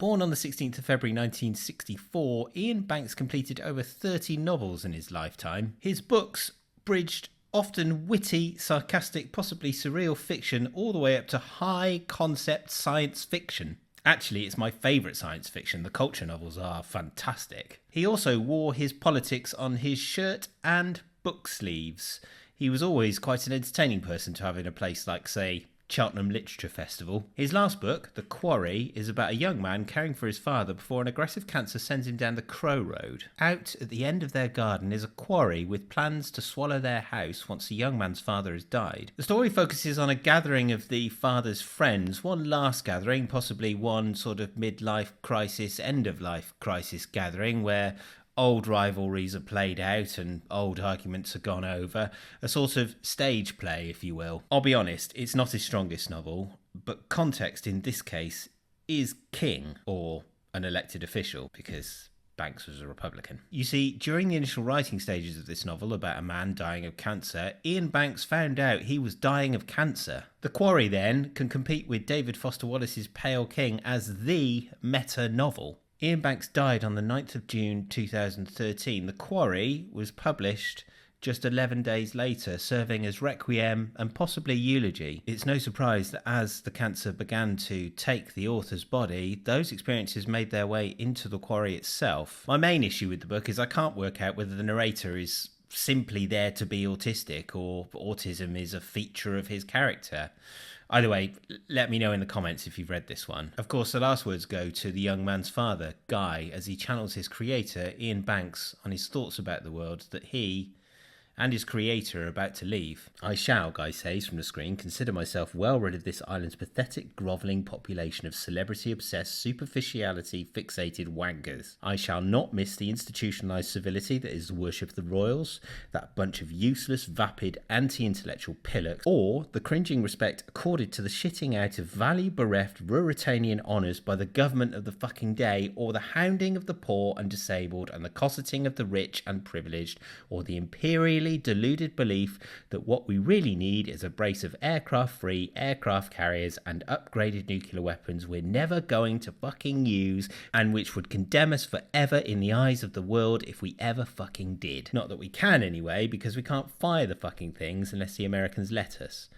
Born on the 16th of February 1964, Iain Banks completed over 30 novels in his lifetime. His books bridged often witty, sarcastic, possibly surreal fiction all the way up to high-concept science fiction. Actually, it's my favourite science fiction. The culture novels are fantastic. He also wore his politics on his shirt and book sleeves. He was always quite an entertaining person to have in a place like, say, Cheltenham Literature Festival. His last book, The Quarry, is about a young man caring for his father before an aggressive cancer sends him down the Crow Road. Out at the end of their garden is a quarry with plans to swallow their house once the young man's father has died. The story focuses on a gathering of the father's friends, one last gathering, possibly one sort of midlife crisis, end-of-life crisis gathering where old rivalries are played out and old arguments are gone over. A sort of stage play, if you will. I'll be honest, it's not his strongest novel, but context in this case is king, or an elected official, because Banks was a Republican. You see, during the initial writing stages of this novel about a man dying of cancer, Iain Banks found out he was dying of cancer. The Quarry then can compete with David Foster Wallace's Pale King as the meta-novel. Iain Banks died on the 9th of June 2013. The Quarry was published just 11 days later, serving as requiem and possibly eulogy. It's no surprise that as the cancer began to take the author's body, those experiences made their way into The Quarry itself. My main issue with the book is I can't work out whether the narrator is simply there to be autistic or autism is a feature of his character. Either way, let me know in the comments if you've read this one. Of course, the last words go to the young man's father, Guy, as he channels his creator, Iain Banks, on his thoughts about the world that he and his creator are about to leave. I shall, Guy says from the screen, consider myself well rid of this island's pathetic, grovelling population of celebrity-obsessed, superficiality-fixated wankers. I shall not miss the institutionalised civility that is the worship of the royals, that bunch of useless, vapid, anti-intellectual pillocks, or the cringing respect accorded to the shitting out of value-bereft Ruritanian honours by the government of the fucking day, or the hounding of the poor and disabled, and the cosseting of the rich and privileged, or the imperially deluded belief that what we really need is a brace of aircraft-free aircraft carriers and upgraded nuclear weapons we're never going to fucking use, and which would condemn us forever in the eyes of the world if we ever fucking did. Not that we can anyway, because we can't fire the fucking things unless the Americans let us.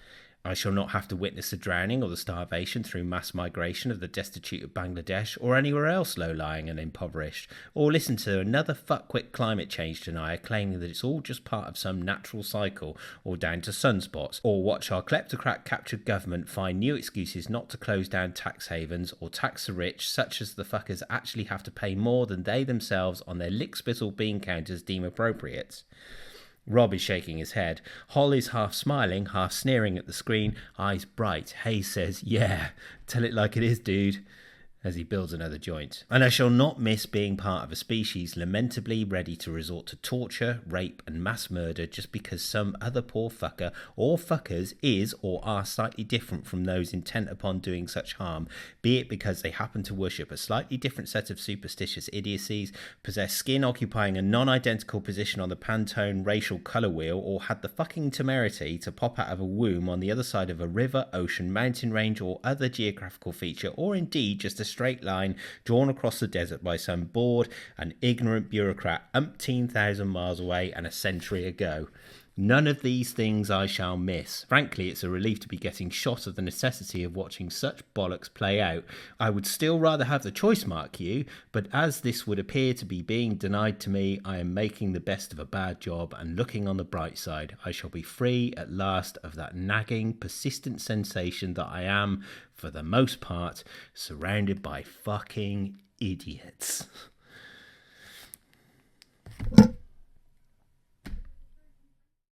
I shall not have to witness the drowning or the starvation through mass migration of the destitute of Bangladesh or anywhere else low-lying and impoverished, or listen to another fuckwit climate change denier claiming that it's all just part of some natural cycle or down to sunspots, or watch our kleptocrat-captured government find new excuses not to close down tax havens or tax the rich, such as the fuckers actually have to pay more than they themselves on their lick-spittle bean counters deem appropriate. Rob is shaking his head. Hol is half smiling, half sneering at the screen, eyes bright. Hayes says, "Yeah, tell it like it is, dude," as he builds another joint. And I shall not miss being part of a species lamentably ready to resort to torture, rape and mass murder just because some other poor fucker or fuckers is or are slightly different from those intent upon doing such harm, be it because they happen to worship a slightly different set of superstitious idiocies, possess skin occupying a non-identical position on the Pantone racial colour wheel, or had the fucking temerity to pop out of a womb on the other side of a river, ocean, mountain range or other geographical feature, or indeed just a straight line drawn across the desert by some bored and ignorant bureaucrat umpteen thousand miles away and a century ago. None of these things I shall miss. Frankly, it's a relief to be getting shot of the necessity of watching such bollocks play out. I would still rather have the choice, mark you, but as this would appear to be being denied to me, I am making the best of a bad job and looking on the bright side. I shall be free at last of that nagging, persistent sensation that I am, for the most part, surrounded by fucking idiots.